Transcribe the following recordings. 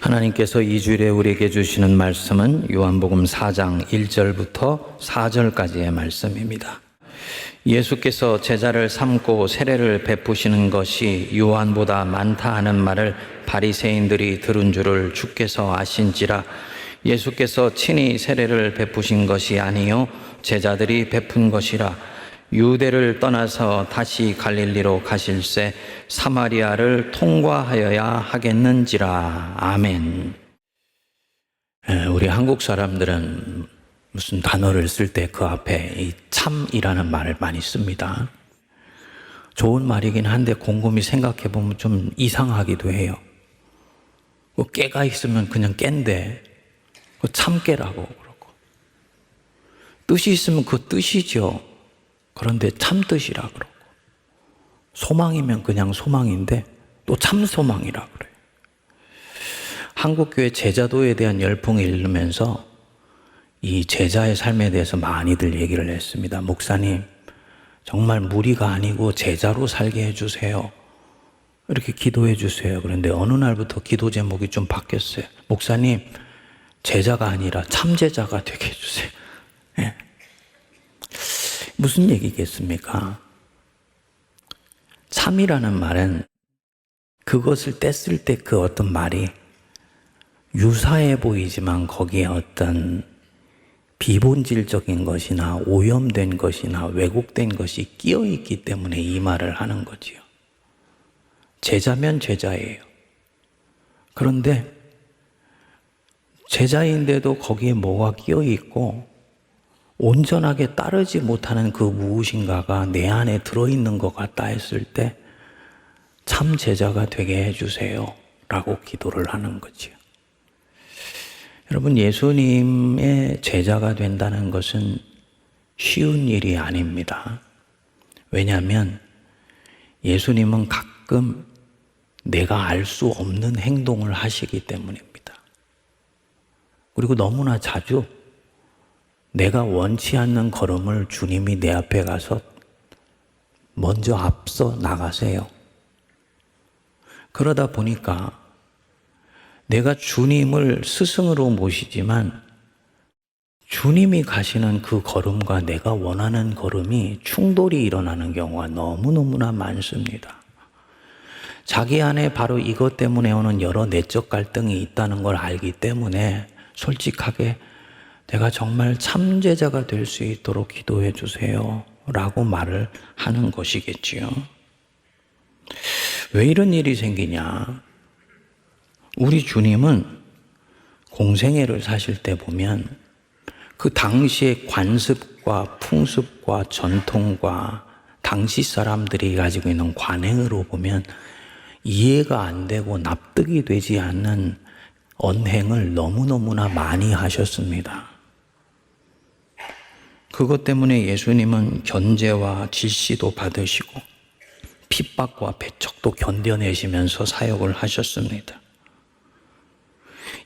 하나님께서 이 주일에 우리에게 주시는 말씀은 요한복음 4장 1절부터 4절까지의 말씀입니다. 예수께서 제자를 삼고 세례를 베푸시는 것이 요한보다 많다 하는 말을 바리새인들이 들은 줄을 주께서 아신지라. 예수께서 친히 세례를 베푸신 것이 아니요 제자들이 베푼 것이라. 유대를 떠나서 다시 갈릴리로 가실새 사마리아를 통과하여야 하겠는지라. 아멘. 우리 한국 사람들은 무슨 단어를 쓸 때 그 앞에 이 참이라는 말을 많이 씁니다. 좋은 말이긴 한데 곰곰이 생각해 보면 좀 이상하기도 해요. 깨가 있으면 그냥 깬데 참깨라고 그러고, 뜻이 있으면 그 뜻이죠. 그런데 참뜻이라 그러고, 소망이면 그냥 소망인데 또 참소망이라 그래요. 한국교회 제자도에 대한 열풍이 일으면서 이 제자의 삶에 대해서 많이들 얘기를 했습니다. 목사님, 정말 무리가 아니고 제자로 살게 해주세요. 이렇게 기도해 주세요. 그런데 어느 날부터 기도 제목이 좀 바뀌었어요. 목사님, 제자가 아니라 참제자가 되게 해주세요. 네. 무슨 얘기겠습니까? 참이라는 말은 그것을 뗐을 때 그 어떤 말이 유사해 보이지만 거기에 어떤 비본질적인 것이나 오염된 것이나 왜곡된 것이 끼어 있기 때문에 이 말을 하는 거지요. 제자면 제자예요. 그런데 제자인데도 거기에 뭐가 끼어 있고 온전하게 따르지 못하는 그 무엇인가가 내 안에 들어있는 것 같다 했을 때 참 제자가 되게 해주세요 라고 기도를 하는 거지요. 여러분, 예수님의 제자가 된다는 것은 쉬운 일이 아닙니다. 왜냐하면 예수님은 가끔 내가 알 수 없는 행동을 하시기 때문입니다. 그리고 너무나 자주 내가 원치 않는 걸음을 주님이 내 앞에 가서 먼저 앞서 나가세요. 그러다 보니까 내가 주님을 스승으로 모시지만 주님이 가시는 그 걸음과 내가 원하는 걸음이 충돌이 일어나는 경우가 너무너무나 많습니다. 자기 안에 바로 이것 때문에 오는 여러 내적 갈등이 있다는 걸 알기 때문에 솔직하게 내가 정말 참제자가 될 수 있도록 기도해 주세요 라고 말을 하는 것이겠지요. 왜 이런 일이 생기냐? 우리 주님은 공생애를 사실 때 보면 그 당시의 관습과 풍습과 전통과 당시 사람들이 가지고 있는 관행으로 보면 이해가 안 되고 납득이 되지 않는 언행을 너무너무나 많이 하셨습니다. 그것 때문에 예수님은 견제와 질시도 받으시고 핍박과 배척도 견뎌내시면서 사역을 하셨습니다.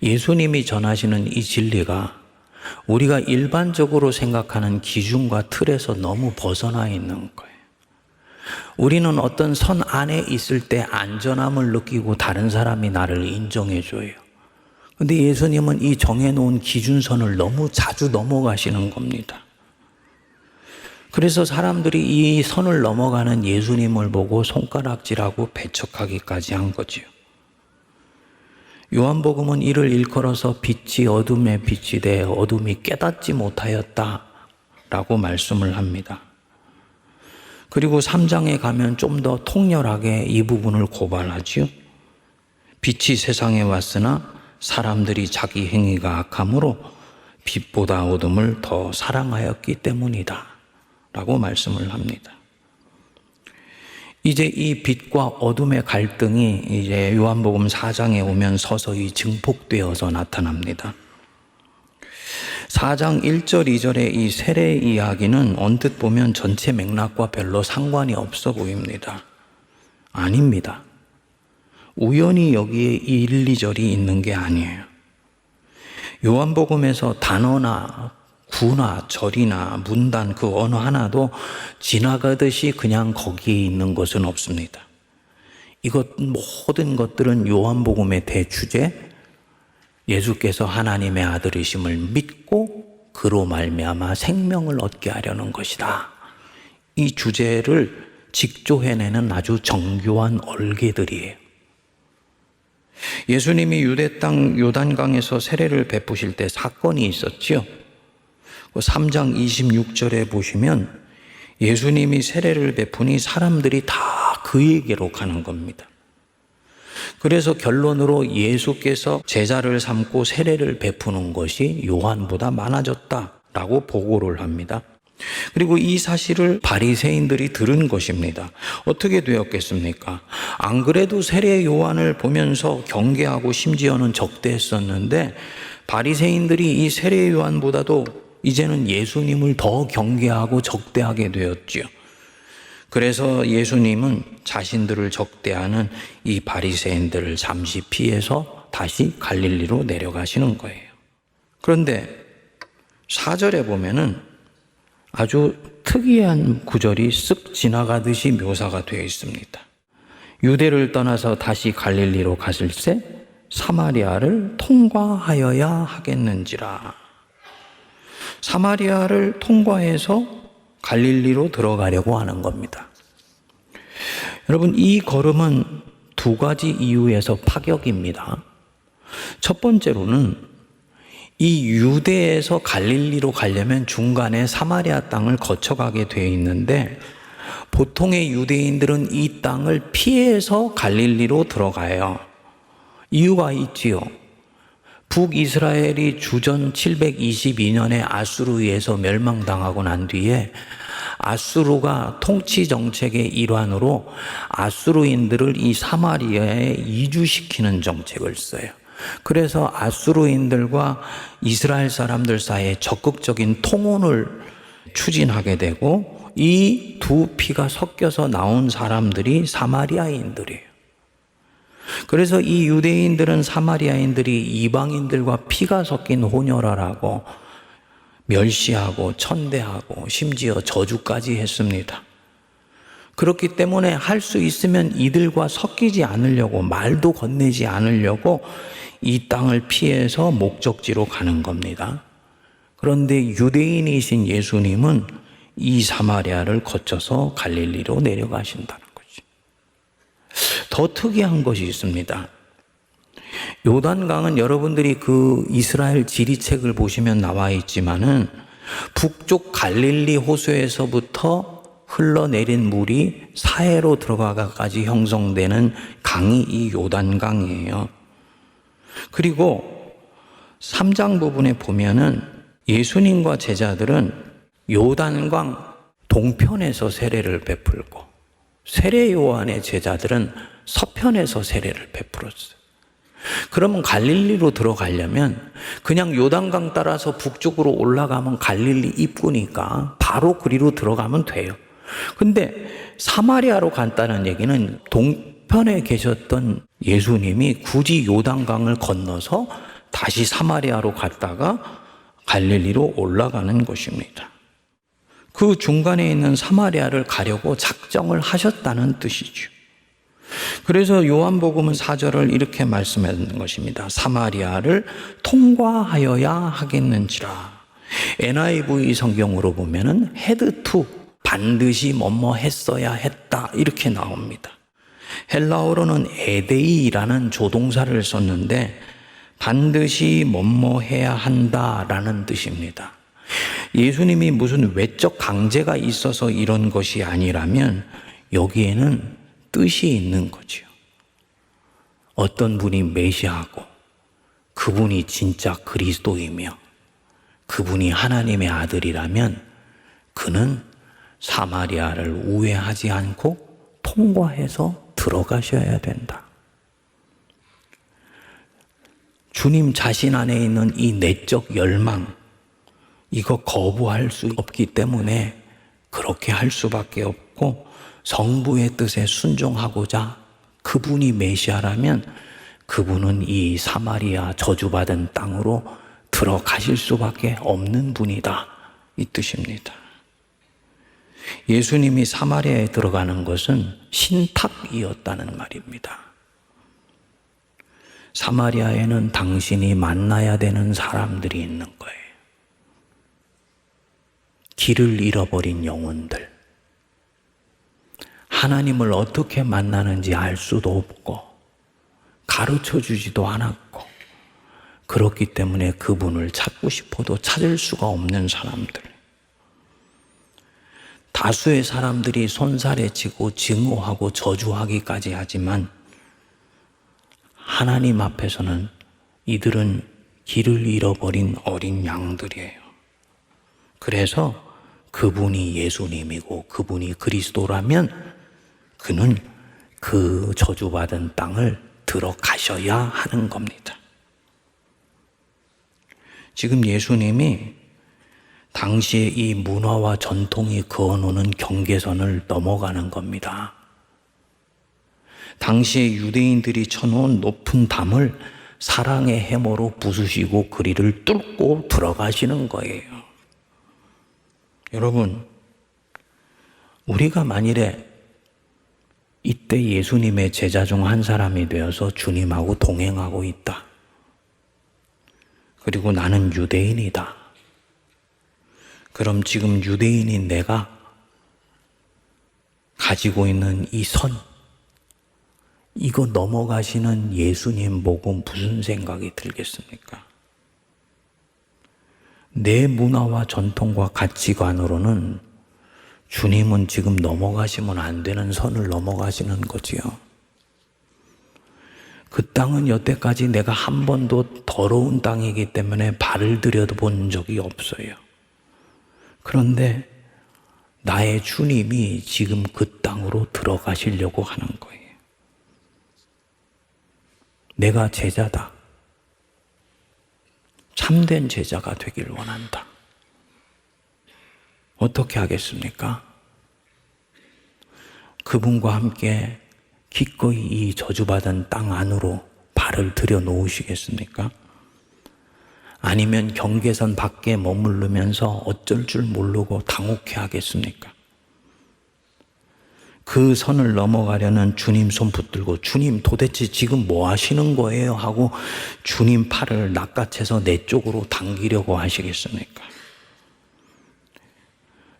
예수님이 전하시는 이 진리가 우리가 일반적으로 생각하는 기준과 틀에서 너무 벗어나 있는 거예요. 우리는 어떤 선 안에 있을 때 안전함을 느끼고 다른 사람이 나를 인정해 줘요. 그런데 예수님은 이 정해놓은 기준선을 너무 자주 넘어가시는 겁니다. 그래서 사람들이 이 선을 넘어가는 예수님을 보고 손가락질하고 배척하기까지 한 거지요. 요한복음은 이를 일컬어서 빛이 어둠에 빛이 돼 어둠이 깨닫지 못하였다 라고 말씀을 합니다. 그리고 3장에 가면 좀 더 통렬하게 이 부분을 고발하지요. 빛이 세상에 왔으나 사람들이 자기 행위가 악함으로 빛보다 어둠을 더 사랑하였기 때문이다 라고 말씀을 합니다. 이제 이 빛과 어둠의 갈등이 이제 요한복음 4장에 오면 서서히 증폭되어서 나타납니다. 4장 1절, 2절의 이 세례 이야기는 언뜻 보면 전체 맥락과 별로 상관이 없어 보입니다. 아닙니다. 우연히 여기에 1, 2절이 있는 게 아니에요. 요한복음에서 단어나 구나 절이나 문단 그 어느 하나도 지나가듯이 그냥 거기에 있는 것은 없습니다. 이것 모든 것들은 요한복음의 대주제, 예수께서 하나님의 아들이심을 믿고 그로 말미암아 생명을 얻게 하려는 것이다. 이 주제를 직조해내는 아주 정교한 얼개들이에요. 예수님이 유대 땅 요단강에서 세례를 베푸실 때 사건이 있었지요. 3장 26절에 보시면 예수님이 세례를 베푸니 사람들이 다 그에게로 가는 겁니다. 그래서 결론으로 예수께서 제자를 삼고 세례를 베푸는 것이 요한보다 많아졌다라고 보고를 합니다. 그리고 이 사실을 바리새인들이 들은 것입니다. 어떻게 되었겠습니까? 안 그래도 세례 요한을 보면서 경계하고 심지어는 적대했었는데 바리새인들이 이 세례 요한보다도 이제는 예수님을 더 경계하고 적대하게 되었지요. 그래서 예수님은 자신들을 적대하는 이 바리새인들을 잠시 피해서 다시 갈릴리로 내려가시는 거예요. 그런데 4절에 보면은 아주 특이한 구절이 쓱 지나가듯이 묘사가 되어 있습니다. 유대를 떠나서 다시 갈릴리로 갔을새 사마리아를 통과하여야 하겠는지라. 사마리아를 통과해서 갈릴리로 들어가려고 하는 겁니다. 여러분, 이 걸음은 두 가지 이유에서 파격입니다. 첫 번째로는 이 유대에서 갈릴리로 가려면 중간에 사마리아 땅을 거쳐가게 되어 있는데 보통의 유대인들은 이 땅을 피해서 갈릴리로 들어가요. 이유가 있지요. 북이스라엘이 주전 722년에 아수르에서 멸망당하고 난 뒤에 아수르가 통치 정책의 일환으로 아수르인들을 이 사마리아에 이주시키는 정책을 써요. 그래서 아수르인들과 이스라엘 사람들 사이에 적극적인 통혼을 추진하게 되고 이 두 피가 섞여서 나온 사람들이 사마리아인들이에요. 그래서 이 유대인들은 사마리아인들이 이방인들과 피가 섞인 혼혈아라고 멸시하고 천대하고 심지어 저주까지 했습니다. 그렇기 때문에 할 수 있으면 이들과 섞이지 않으려고, 말도 건네지 않으려고 이 땅을 피해서 목적지로 가는 겁니다. 그런데 유대인이신 예수님은 이 사마리아를 거쳐서 갈릴리로 내려가신다는 거죠. 더 특이한 것이 있습니다. 요단강은 여러분들이 그 이스라엘 지리책을 보시면 나와 있지만은 북쪽 갈릴리 호수에서부터 흘러내린 물이 사해로 들어가까지 형성되는 강이 이 요단강이에요. 그리고 3장 부분에 보면은 예수님과 제자들은 요단강 동편에서 세례를 베풀고 세례 요한의 제자들은 서편에서 세례를 베풀었어요. 그러면 갈릴리로 들어가려면 그냥 요단강 따라서 북쪽으로 올라가면 갈릴리 입구니까 바로 그리로 들어가면 돼요. 근데 사마리아로 간다는 얘기는 동편에 계셨던 예수님이 굳이 요단강을 건너서 다시 사마리아로 갔다가 갈릴리로 올라가는 것입니다. 그 중간에 있는 사마리아를 가려고 작정을 하셨다는 뜻이죠. 그래서 요한복음은 4절을 이렇게 말씀하는 것입니다. 사마리아를 통과하여야 하겠는지라. NIV 성경으로 보면은 had to, 반드시 뭐뭐 했어야 했다 이렇게 나옵니다. 헬라어로는 에데이라는 조동사를 썼는데 반드시 뭐뭐 해야 한다라는 뜻입니다. 예수님이 무슨 외적 강제가 있어서 이런 것이 아니라면 여기에는 뜻이 있는 거죠. 어떤 분이 메시아고 그분이 진짜 그리스도이며 그분이 하나님의 아들이라면 그는 사마리아를 우회하지 않고 통과해서 들어가셔야 된다. 주님 자신 안에 있는 이 내적 열망, 이거 거부할 수 없기 때문에 그렇게 할 수밖에 없고 성부의 뜻에 순종하고자 그분이 메시아라면 그분은 이 사마리아 저주받은 땅으로 들어가실 수밖에 없는 분이다 이 뜻입니다. 예수님이 사마리아에 들어가는 것은 신탁이었다는 말입니다. 사마리아에는 당신이 만나야 되는 사람들이 있는 거예요. 길을 잃어버린 영혼들. 하나님을 어떻게 만나는지 알 수도 없고 가르쳐 주지도 않았고, 그렇기 때문에 그분을 찾고 싶어도 찾을 수가 없는 사람들. 다수의 사람들이 손살에 치고 증오하고 저주하기까지 하지만 하나님 앞에서는 이들은 길을 잃어버린 어린 양들이에요. 그래서 그분이 예수님이고 그분이 그리스도라면 그는 그 저주받은 땅을 들어가셔야 하는 겁니다. 지금 예수님이 당시에 이 문화와 전통이 그어놓은 경계선을 넘어가는 겁니다. 당시에 유대인들이 쳐놓은 높은 담을 사랑의 해머로 부수시고 그리를 뚫고 들어가시는 거예요. 여러분, 우리가 만일에 이때 예수님의 제자 중 한 사람이 되어서 주님하고 동행하고 있다. 그리고 나는 유대인이다. 그럼 지금 유대인인 내가 가지고 있는 이 선, 이거 넘어가시는 예수님 보고 무슨 생각이 들겠습니까? 내 문화와 전통과 가치관으로는 주님은 지금 넘어가시면 안 되는 선을 넘어가시는 거지요. 그 땅은 여태까지 내가 한 번도 더러운 땅이기 때문에 발을 들여본 적이 없어요. 그런데 나의 주님이 지금 그 땅으로 들어가시려고 하는 거예요. 내가 제자다. 참된 제자가 되길 원한다. 어떻게 하겠습니까? 그분과 함께 기꺼이 이 저주받은 땅 안으로 발을 들여 놓으시겠습니까? 아니면 경계선 밖에 머무르면서 어쩔 줄 모르고 당혹해 하겠습니까? 그 선을 넘어가려는 주님 손 붙들고 주님 도대체 지금 뭐 하시는 거예요? 하고 주님 팔을 낚아채서 내 쪽으로 당기려고 하시겠습니까?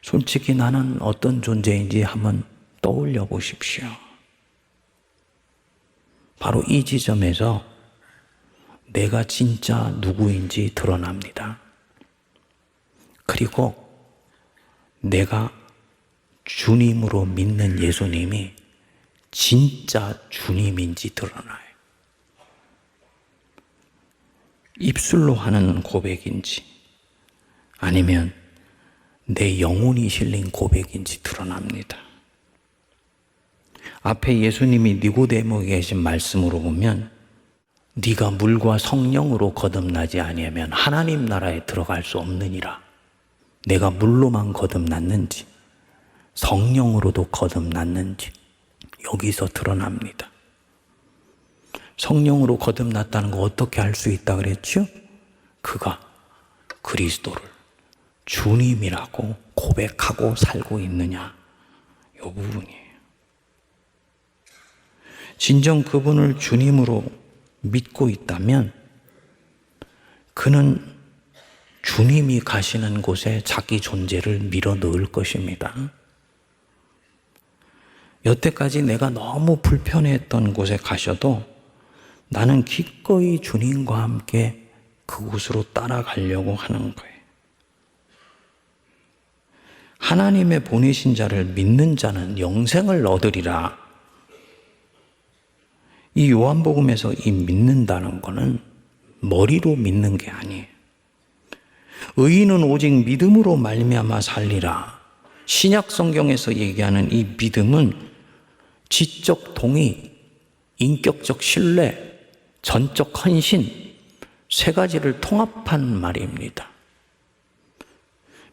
솔직히 나는 어떤 존재인지 한번 떠올려 보십시오. 바로 이 지점에서 내가 진짜 누구인지 드러납니다. 그리고 내가 주님으로 믿는 예수님이 진짜 주님인지 드러나요. 입술로 하는 고백인지 아니면 내 영혼이 실린 고백인지 드러납니다. 앞에 예수님이 니고데모에게 계신 말씀으로 보면 네가 물과 성령으로 거듭나지 아니하면 하나님 나라에 들어갈 수 없느니라. 내가 물로만 거듭났는지 성령으로도 거듭났는지 여기서 드러납니다. 성령으로 거듭났다는 거 어떻게 알 수 있다 그랬죠? 그가 그리스도를 주님이라고 고백하고 살고 있느냐, 이 부분이에요. 진정 그분을 주님으로 믿고 있다면 그는 주님이 가시는 곳에 자기 존재를 밀어 넣을 것입니다. 여태까지 내가 너무 불편했던 곳에 가셔도 나는 기꺼이 주님과 함께 그곳으로 따라가려고 하는 거예요. 하나님의 보내신 자를 믿는 자는 영생을 얻으리라. 이 요한복음에서 이 믿는다는 거는 머리로 믿는 게 아니에요. 의인은 오직 믿음으로 말미암아 살리라. 신약 성경에서 얘기하는 이 믿음은 지적 동의, 인격적 신뢰, 전적 헌신, 세 가지를 통합한 말입니다.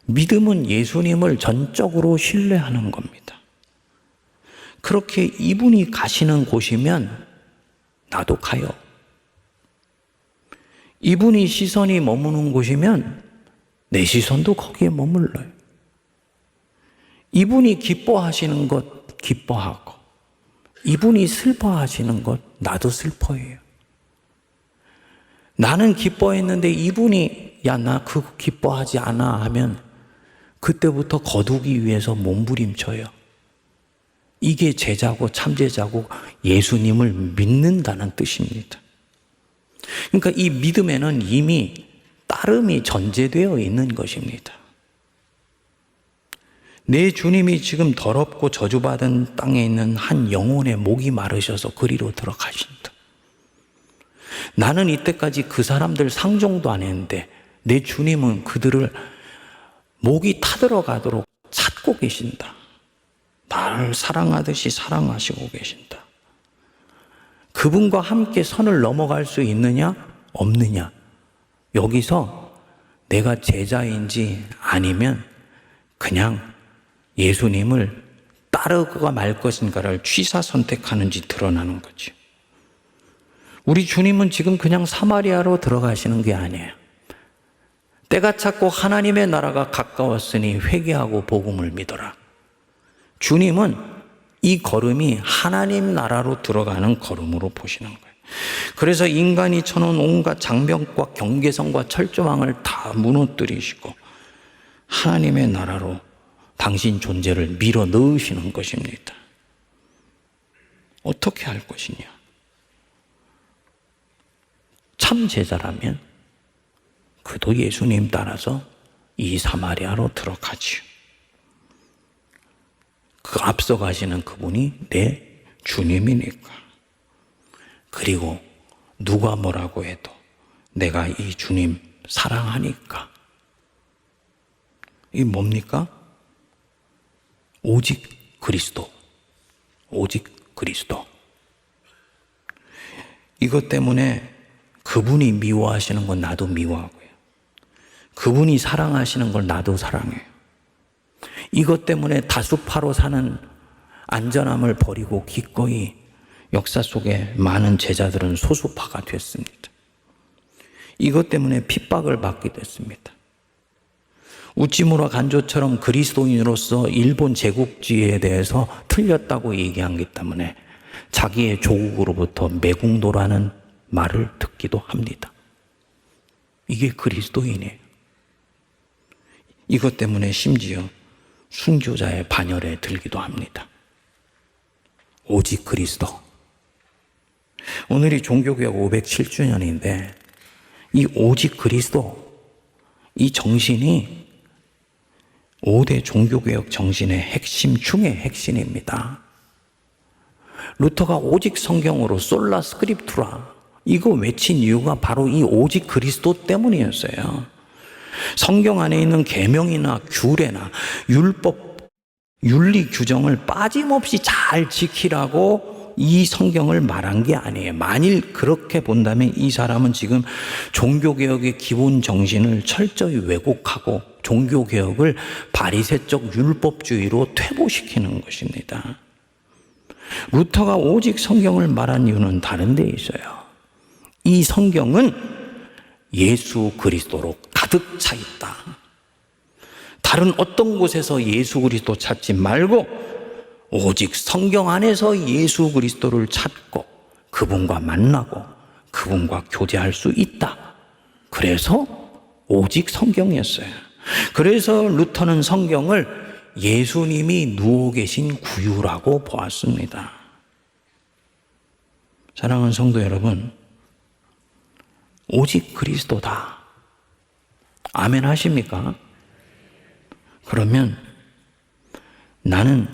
믿음은 예수님을 전적으로 신뢰하는 겁니다. 그렇게 이분이 가시는 곳이면 나도 가요. 이분이 시선이 머무는 곳이면 내 시선도 거기에 머물러요. 이분이 기뻐하시는 것 기뻐하고 이분이 슬퍼하시는 것 나도 슬퍼해요. 나는 기뻐했는데 이분이 야, 나 그거 기뻐하지 않아 하면 그때부터 거두기 위해서 몸부림쳐요. 이게 제자고 참제자고 예수님을 믿는다는 뜻입니다. 그러니까 이 믿음에는 이미 따름이 전제되어 있는 것입니다. 내 주님이 지금 더럽고 저주받은 땅에 있는 한 영혼의 목이 마르셔서 그리로 들어가신다. 나는 이때까지 그 사람들 상종도 안 했는데 내 주님은 그들을 목이 타들어가도록 찾고 계신다. 나를 사랑하듯이 사랑하시고 계신다. 그분과 함께 선을 넘어갈 수 있느냐 없느냐, 여기서 내가 제자인지 아니면 그냥 예수님을 따르고가 말 것인가를 취사 선택하는지 드러나는 거죠. 우리 주님은 지금 그냥 사마리아로 들어가시는 게 아니에요. 때가 찼고 하나님의 나라가 가까웠으니 회개하고 복음을 믿어라. 주님은 이 걸음이 하나님 나라로 들어가는 걸음으로 보시는 거예요. 그래서 인간이 쳐놓은 온갖 장벽과 경계선과 철조망을 다 무너뜨리시고 하나님의 나라로 당신 존재를 밀어 넣으시는 것입니다. 어떻게 할 것이냐? 참 제자라면 그도 예수님 따라서 이 사마리아로 들어가지요. 그 앞서 가시는 그분이 내 주님이니까. 그리고 누가 뭐라고 해도 내가 이 주님 사랑하니까. 이 뭡니까? 오직 그리스도. 오직 그리스도. 이것 때문에 그분이 미워하시는 건 나도 미워하고요. 그분이 사랑하시는 걸 나도 사랑해요. 이것 때문에 다수파로 사는 안전함을 버리고 기꺼이 역사 속에 많은 제자들은 소수파가 됐습니다. 이것 때문에 핍박을 받게 됐습니다. 우찌무라 간조처럼 그리스도인으로서 일본 제국주의에 대해서 틀렸다고 얘기하기 때문에 자기의 조국으로부터 매국노라는 말을 듣기도 합니다. 이게 그리스도인이에요. 이것 때문에 심지어 순교자의 반열에 들기도 합니다. 오직 그리스도. 오늘이 종교개혁 507주년인데 이 오직 그리스도, 이 정신이 5대 종교개혁 정신의 핵심 중의 핵심입니다. 루터가 오직 성경으로 솔라 스크립투라 이거 외친 이유가 바로 이 오직 그리스도 때문이었어요. 성경 안에 있는 계명이나 규례나 율법, 윤리 규정을 빠짐없이 잘 지키라고 이 성경을 말한 게 아니에요. 만일 그렇게 본다면 이 사람은 지금 종교개혁의 기본 정신을 철저히 왜곡하고 종교개혁을 바리새적 율법주의로 퇴보시키는 것입니다. 루터가 오직 성경을 말한 이유는 다른 데 있어요. 이 성경은 예수 그리스도로 가득 차 있다. 다른 어떤 곳에서 예수 그리스도 찾지 말고 오직 성경 안에서 예수 그리스도를 찾고 그분과 만나고 그분과 교제할 수 있다. 그래서 오직 성경이었어요. 그래서 루터는 성경을 예수님이 누워 계신 구유라고 보았습니다. 사랑하는 성도 여러분, 오직 그리스도다. 아멘 하십니까? 그러면 나는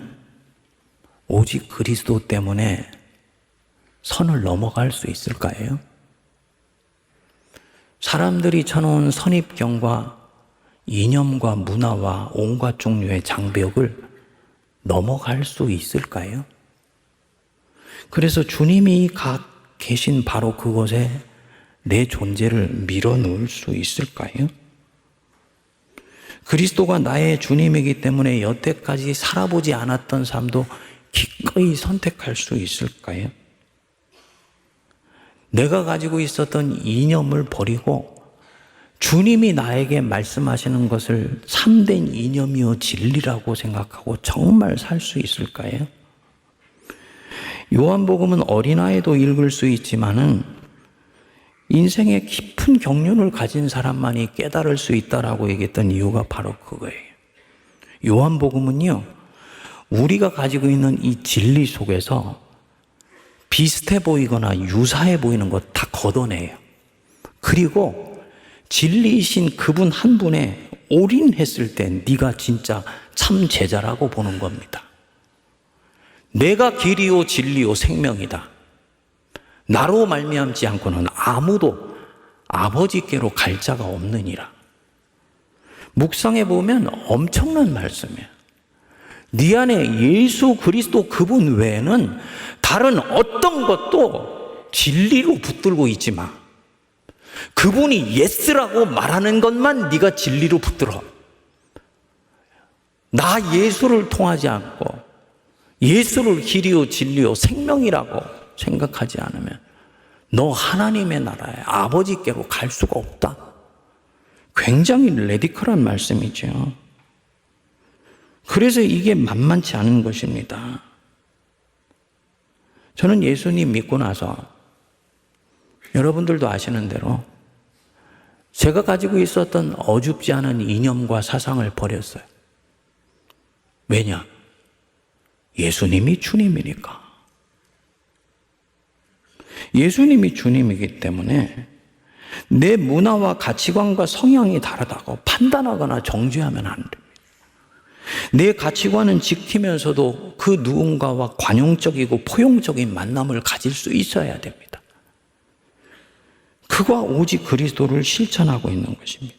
오직 그리스도 때문에 선을 넘어갈 수 있을까요? 사람들이 쳐놓은 선입견과 이념과 문화와 온갖 종류의 장벽을 넘어갈 수 있을까요? 그래서 주님이 계신 바로 그곳에 내 존재를 밀어넣을 수 있을까요? 그리스도가 나의 주님이기 때문에 여태까지 살아보지 않았던 삶도 기꺼이 선택할 수 있을까요? 내가 가지고 있었던 이념을 버리고 주님이 나에게 말씀하시는 것을 참된 이념이요 진리라고 생각하고 정말 살 수 있을까요? 요한복음은 어린아이도 읽을 수 있지만은 인생의 깊은 경륜을 가진 사람만이 깨달을 수 있다라고 얘기했던 이유가 바로 그거예요. 요한복음은요, 우리가 가지고 있는 이 진리 속에서 비슷해 보이거나 유사해 보이는 것 다 걷어내요. 그리고 진리이신 그분 한 분에 올인했을 때 네가 진짜 참 제자라고 보는 겁니다. 내가 길이요 진리요 생명이다. 나로 말미암지 않고는 아무도 아버지께로 갈 자가 없느니라. 묵상해 보면 엄청난 말씀이에요. 네 안에 예수 그리스도 그분 외에는 다른 어떤 것도 진리로 붙들고 있지 마. 그분이 예스라고 말하는 것만 네가 진리로 붙들어. 나 예수를 통하지 않고 예수를 길이요 진리요 생명이라고 생각하지 않으면 너 하나님의 나라에 아버지께로 갈 수가 없다. 굉장히 레디컬한 말씀이죠. 그래서 이게 만만치 않은 것입니다. 저는 예수님 믿고 나서 여러분들도 아시는 대로 제가 가지고 있었던 어줍지 않은 이념과 사상을 버렸어요. 왜냐? 예수님이 주님이니까. 예수님이 주님이기 때문에 내 문화와 가치관과 성향이 다르다고 판단하거나 정죄하면 안 됩니다. 내 가치관은 지키면서도 그 누군가와 관용적이고 포용적인 만남을 가질 수 있어야 됩니다. 그가 오직 그리스도를 실천하고 있는 것입니다.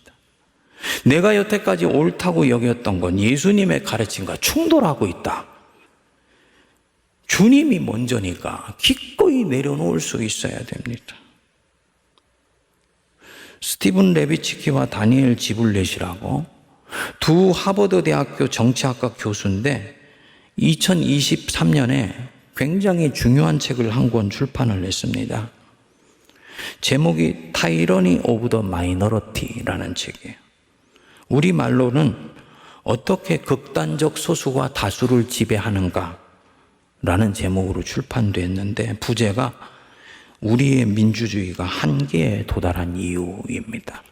내가 여태까지 옳다고 여겼던 건 예수님의 가르침과 충돌하고 있다. 주님이 먼저니까 기꺼이 내려놓을 수 있어야 됩니다. 스티븐 레비치키와 다니엘 지불렛이라고 두 하버드 대학교 정치학과 교수인데 2023년에 굉장히 중요한 책을 한 권 출판을 했습니다. 제목이 타이러니 오브 더 마이너리티라는 책이에요. 우리말로는 어떻게 극단적 소수가 다수를 지배하는가 라는 제목으로 출판됐는데 부제가 우리의 민주주의가 한계에 도달한 이유입니다.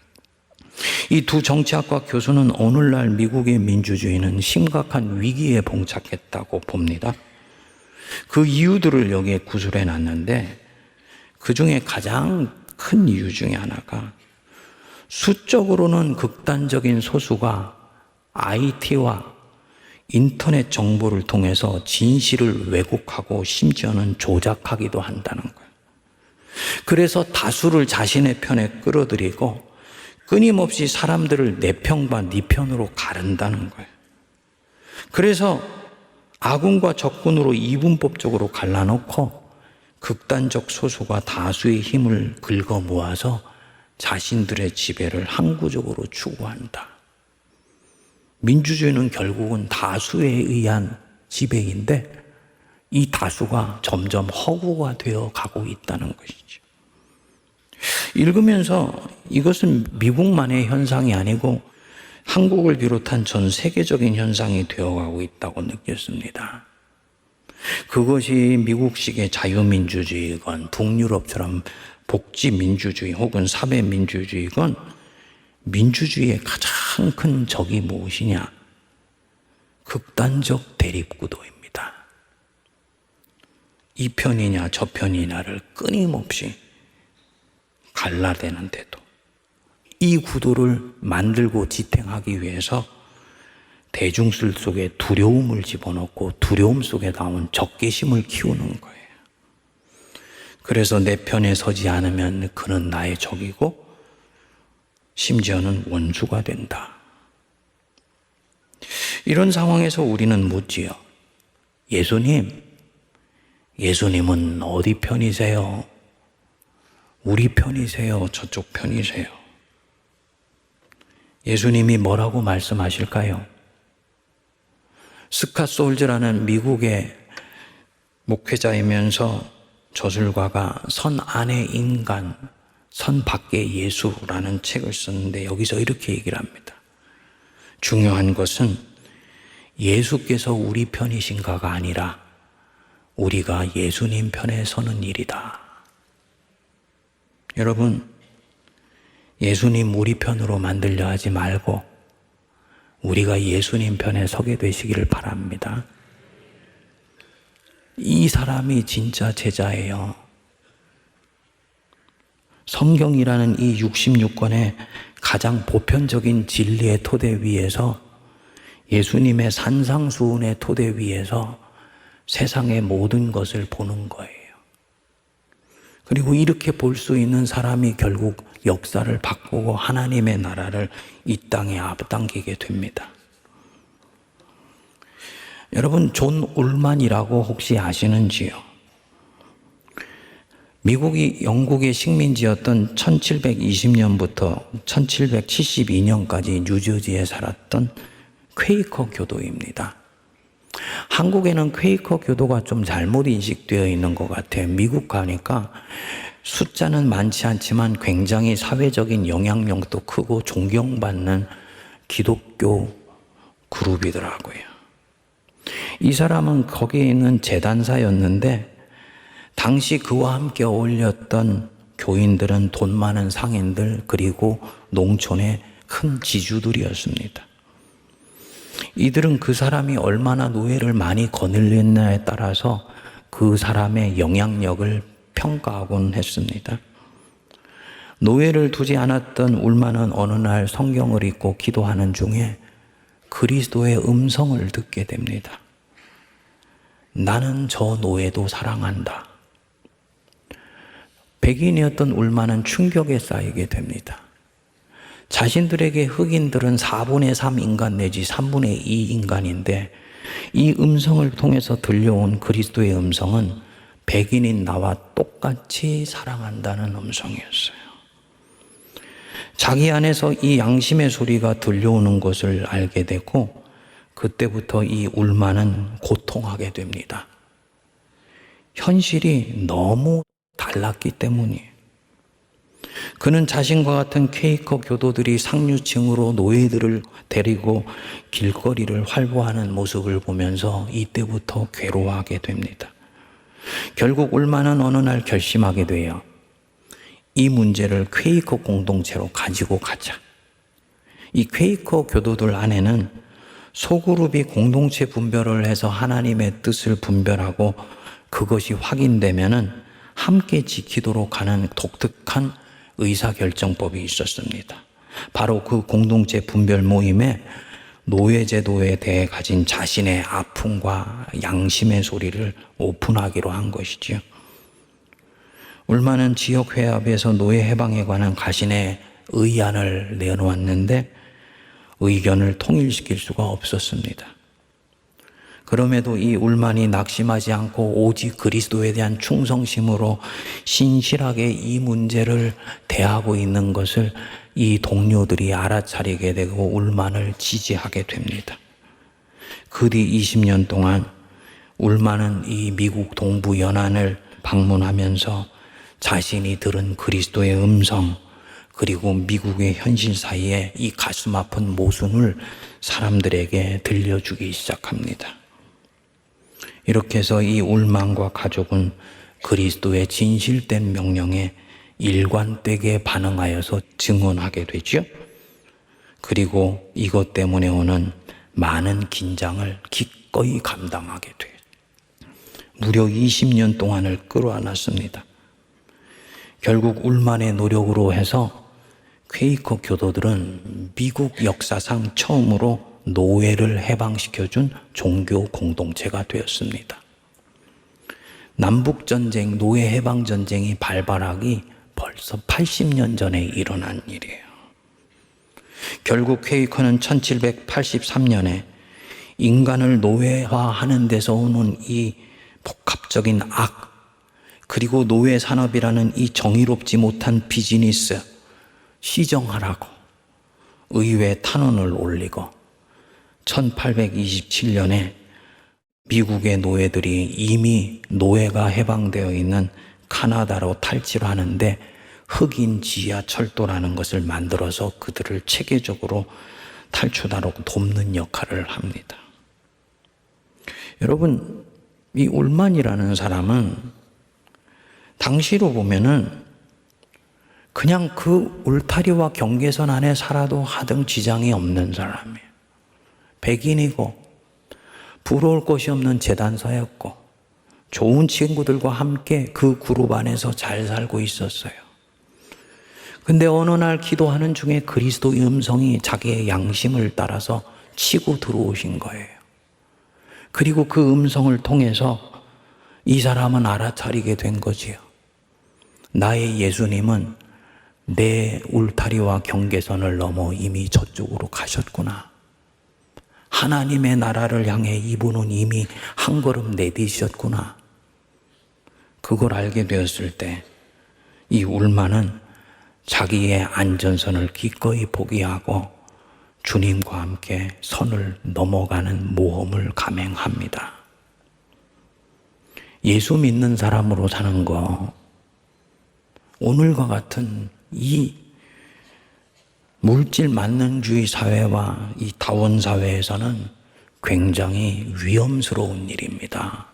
이 두 정치학과 교수는 오늘날 미국의 민주주의는 심각한 위기에 봉착했다고 봅니다. 그 이유들을 여기에 구술해 놨는데 그 중에 가장 큰 이유 중에 하나가 수적으로는 극단적인 소수가 IT와 인터넷 정보를 통해서 진실을 왜곡하고 심지어는 조작하기도 한다는 거예요. 그래서 다수를 자신의 편에 끌어들이고 끊임없이 사람들을 내 편과 네 편으로 가른다는 거예요. 그래서 아군과 적군으로 이분법적으로 갈라놓고 극단적 소수가 다수의 힘을 긁어 모아서 자신들의 지배를 항구적으로 추구한다. 민주주의는 결국은 다수에 의한 지배인데 이 다수가 점점 허구가 되어 가고 있다는 것이죠. 읽으면서 이것은 미국만의 현상이 아니고 한국을 비롯한 전 세계적인 현상이 되어가고 있다고 느꼈습니다. 그것이 미국식의 자유민주주의건 북유럽처럼 복지민주주의 혹은 사회민주주의건 민주주의의 가장 큰 적이 무엇이냐? 극단적 대립구도입니다. 이 편이냐 저 편이냐를 끊임없이 갈라대는데도 이 구도를 만들고 지탱하기 위해서 대중들 속에 두려움을 집어넣고 두려움 속에 나온 적개심을 키우는 거예요. 그래서 내 편에 서지 않으면 그는 나의 적이고 심지어는 원수가 된다. 이런 상황에서 우리는 묻지요. 예수님은 어디 편이세요? 우리 편이세요? 저쪽 편이세요? 예수님이 뭐라고 말씀하실까요? 스캇 솔즈라는 미국의 목회자이면서 저술가가 선 안의 인간, 선 밖의 예수라는 책을 썼는데 여기서 이렇게 얘기를 합니다. 중요한 것은 예수께서 우리 편이신가가 아니라 우리가 예수님 편에 서는 일이다. 여러분, 예수님 우리 편으로 만들려 하지 말고 우리가 예수님 편에 서게 되시기를 바랍니다. 이 사람이 진짜 제자예요. 성경이라는 이 66권의 가장 보편적인 진리의 토대 위에서, 예수님의 산상수훈의 토대 위에서 세상의 모든 것을 보는 거예요. 그리고 이렇게 볼 수 있는 사람이 결국 역사를 바꾸고 하나님의 나라를 이 땅에 앞당기게 됩니다. 여러분, 존 울만이라고 혹시 아시는지요? 미국이 영국의 식민지였던 1720년부터 1772년까지 뉴저지에 살았던 퀘이커 교도입니다. 한국에는 퀘이커 교도가 좀 잘못 인식되어 있는 것 같아요. 미국 가니까 숫자는 많지 않지만 굉장히 사회적인 영향력도 크고 존경받는 기독교 그룹이더라고요. 이 사람은 거기에 있는 재단사였는데 당시 그와 함께 어울렸던 교인들은 돈 많은 상인들 그리고 농촌의 큰 지주들이었습니다. 이들은 그 사람이 얼마나 노예를 많이 거느렸냐에 따라서 그 사람의 영향력을 평가하곤 했습니다. 노예를 두지 않았던 울만은 어느 날 성경을 읽고 기도하는 중에 그리스도의 음성을 듣게 됩니다. 나는 저 노예도 사랑한다. 백인이었던 울만은 충격에 쌓이게 됩니다. 자신들에게 흑인들은 4분의 3 인간 내지 3분의 2 인간인데 이 음성을 통해서 들려온 그리스도의 음성은 백인인 나와 똑같이 사랑한다는 음성이었어요. 자기 안에서 이 양심의 소리가 들려오는 것을 알게 되고 그때부터 이 울만은 고통하게 됩니다. 현실이 너무 달랐기 때문이에요. 그는 자신과 같은 퀘이커 교도들이 상류층으로 노예들을 데리고 길거리를 활보하는 모습을 보면서 이때부터 괴로워하게 됩니다. 결국 울만은 어느 날 결심하게 돼요. 이 문제를 퀘이커 공동체로 가지고 가자. 이 퀘이커 교도들 안에는 소그룹이 공동체 분별을 해서 하나님의 뜻을 분별하고 그것이 확인되면은 함께 지키도록 하는 독특한 의사결정법이 있었습니다. 바로 그 공동체 분별 모임에 노예제도에 대해 가진 자신의 아픔과 양심의 소리를 오픈하기로 한 것이지요. 울만은 지역회합에서 노예 해방에 관한 자신의 의안을 내놓았는데 의견을 통일시킬 수가 없었습니다. 그럼에도 이 울만이 낙심하지 않고 오직 그리스도에 대한 충성심으로 신실하게 이 문제를 대하고 있는 것을 이 동료들이 알아차리게 되고 울만을 지지하게 됩니다. 그 뒤 20년 동안 울만은 이 미국 동부 연안을 방문하면서 자신이 들은 그리스도의 음성 그리고 미국의 현실 사이에 이 가슴 아픈 모순을 사람들에게 들려주기 시작합니다. 이렇게 해서 이 울만과 가족은 그리스도의 진실된 명령에 일관되게 반응하여서 증언하게 되죠. 그리고 이것 때문에 오는 많은 긴장을 기꺼이 감당하게 돼요. 무려 20년 동안을 끌어안았습니다. 결국 울만의 노력으로 해서 퀘이커 교도들은 미국 역사상 처음으로 노예를 해방시켜준 종교 공동체가 되었습니다. 남북전쟁, 노예 해방전쟁이 발발하기 벌써 80년 전에 일어난 일이에요. 결국 퀘이커는 1783년에 인간을 노예화하는 데서 오는 이 복합적인 악, 그리고 노예 산업이라는 이 정의롭지 못한 비즈니스 시정하라고 의회 탄원을 올리고 1827년에 미국의 노예들이 이미 노예가 해방되어 있는 카나다로 탈취를 하는데 흑인 지하철도라는 것을 만들어서 그들을 체계적으로 탈출하도록 돕는 역할을 합니다. 여러분, 이 울만이라는 사람은 당시로 보면은 그냥 그 울타리와 경계선 안에 살아도 하등 지장이 없는 사람이에요. 백인이고 부러울 것이 없는 재단사였고 좋은 친구들과 함께 그 그룹 안에서 잘 살고 있었어요. 근데 어느 날 기도하는 중에 그리스도의 음성이 자기의 양심을 따라서 치고 들어오신 거예요. 그리고 그 음성을 통해서 이 사람은 알아차리게 된 거지요. 나의 예수님은 내 울타리와 경계선을 넘어 이미 저쪽으로 가셨구나. 하나님의 나라를 향해 이분은 이미 한 걸음 내디셨구나. 그걸 알게 되었을 때 이 울만은 자기의 안전선을 기꺼이 포기하고 주님과 함께 선을 넘어가는 모험을 감행합니다. 예수 믿는 사람으로 사는 거, 오늘과 같은 이 물질 만능주의 사회와 이 다원 사회에서는 굉장히 위험스러운 일입니다.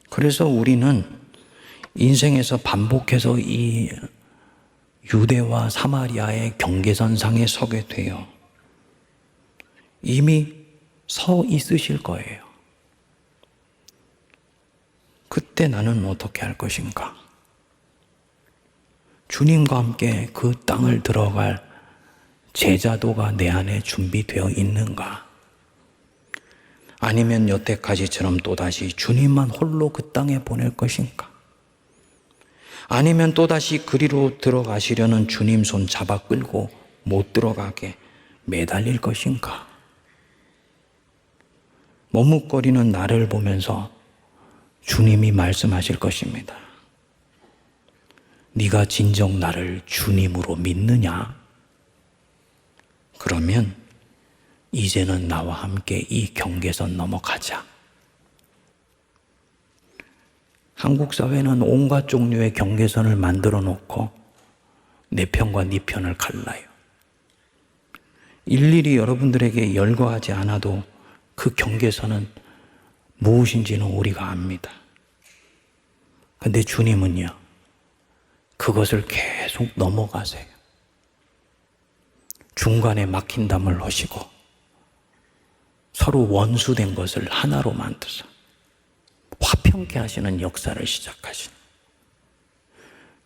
그래서 우리는 인생에서 반복해서 이 유대와 사마리아의 경계선상에 서게 돼요. 이미 서 있으실 거예요. 그때 나는 어떻게 할 것인가? 주님과 함께 그 땅을 들어갈 제자도가 내 안에 준비되어 있는가? 아니면 여태까지처럼 또다시 주님만 홀로 그 땅에 보낼 것인가? 아니면 또다시 그리로 들어가시려는 주님 손 잡아 끌고 못 들어가게 매달릴 것인가? 머뭇거리는 나를 보면서 주님이 말씀하실 것입니다. 네가 진정 나를 주님으로 믿느냐? 그러면 이제는 나와 함께 이 경계선 넘어가자. 한국 사회는 온갖 종류의 경계선을 만들어 놓고 내 편과 네 편을 갈라요. 일일이 여러분들에게 열거하지 않아도 그 경계선은 무엇인지는 우리가 압니다. 근데 주님은요, 그것을 계속 넘어가세요. 중간에 막힌 담을 하시고 서로 원수된 것을 하나로 만드서 화평케 하시는 역사를 시작하신,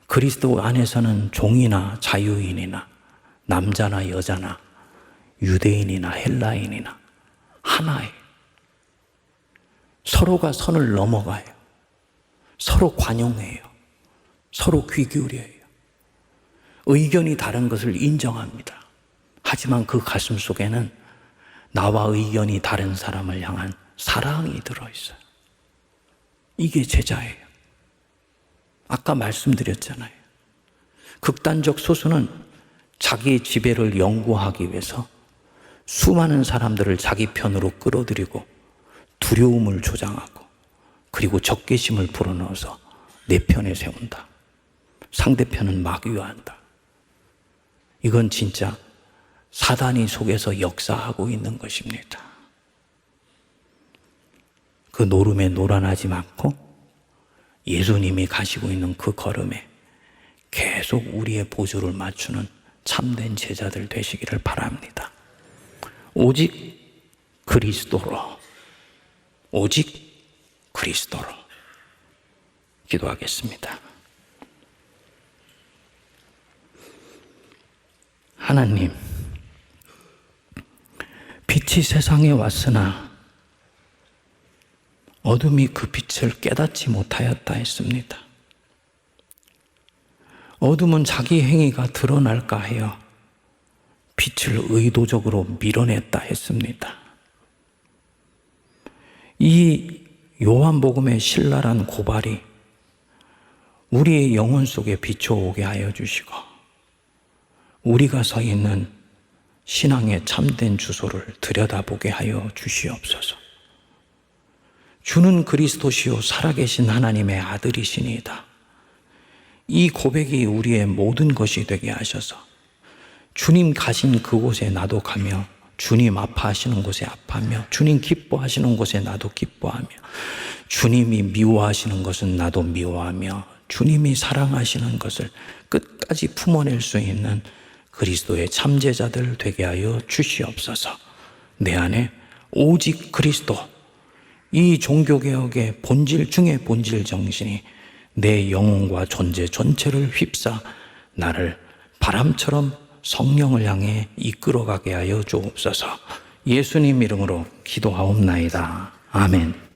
그리스도 안에서는 종이나 자유인이나 남자나 여자나 유대인이나 헬라인이나 하나예요. 서로가 선을 넘어가요. 서로 관용해요. 서로 귀 기울여요. 의견이 다른 것을 인정합니다. 하지만 그 가슴 속에는 나와 의견이 다른 사람을 향한 사랑이 들어있어요. 이게 제자예요. 아까 말씀드렸잖아요. 극단적 소수는 자기의 지배를 연구하기 위해서 수많은 사람들을 자기 편으로 끌어들이고 두려움을 조장하고 그리고 적개심을 불어넣어서 내 편에 세운다. 상대편은 막유한다. 이건 진짜 사단이 속에서 역사하고 있는 것입니다. 그 노름에 노란하지 않고 예수님이 가시고 있는 그 걸음에 계속 우리의 보조를 맞추는 참된 제자들 되시기를 바랍니다. 오직 그리스도로, 오직 그리스도로 기도하겠습니다. 하나님, 빛이 세상에 왔으나 어둠이 그 빛을 깨닫지 못하였다 했습니다. 어둠은 자기 행위가 드러날까 하여 빛을 의도적으로 밀어냈다 했습니다. 이 요한복음의 신랄한 고발이 우리의 영혼 속에 비춰오게 하여 주시고 우리가 서 있는 신앙의 참된 주소를 들여다보게 하여 주시옵소서. 주는 그리스도시요 살아계신 하나님의 아들이시니이다. 이 고백이 우리의 모든 것이 되게 하셔서 주님 가신 그곳에 나도 가며 주님 아파하시는 곳에 아파하며 주님 기뻐하시는 곳에 나도 기뻐하며 주님이 미워하시는 것은 나도 미워하며 주님이 사랑하시는 것을 끝까지 품어낼 수 있는 그리스도의 참제자들 되게 하여 주시옵소서. 내 안에 오직 그리스도, 이 종교개혁의 본질 중의 본질 정신이 내 영혼과 존재 전체를 휩싸 나를 바람처럼 성령을 향해 이끌어가게 하여 주옵소서. 예수님 이름으로 기도하옵나이다. 아멘.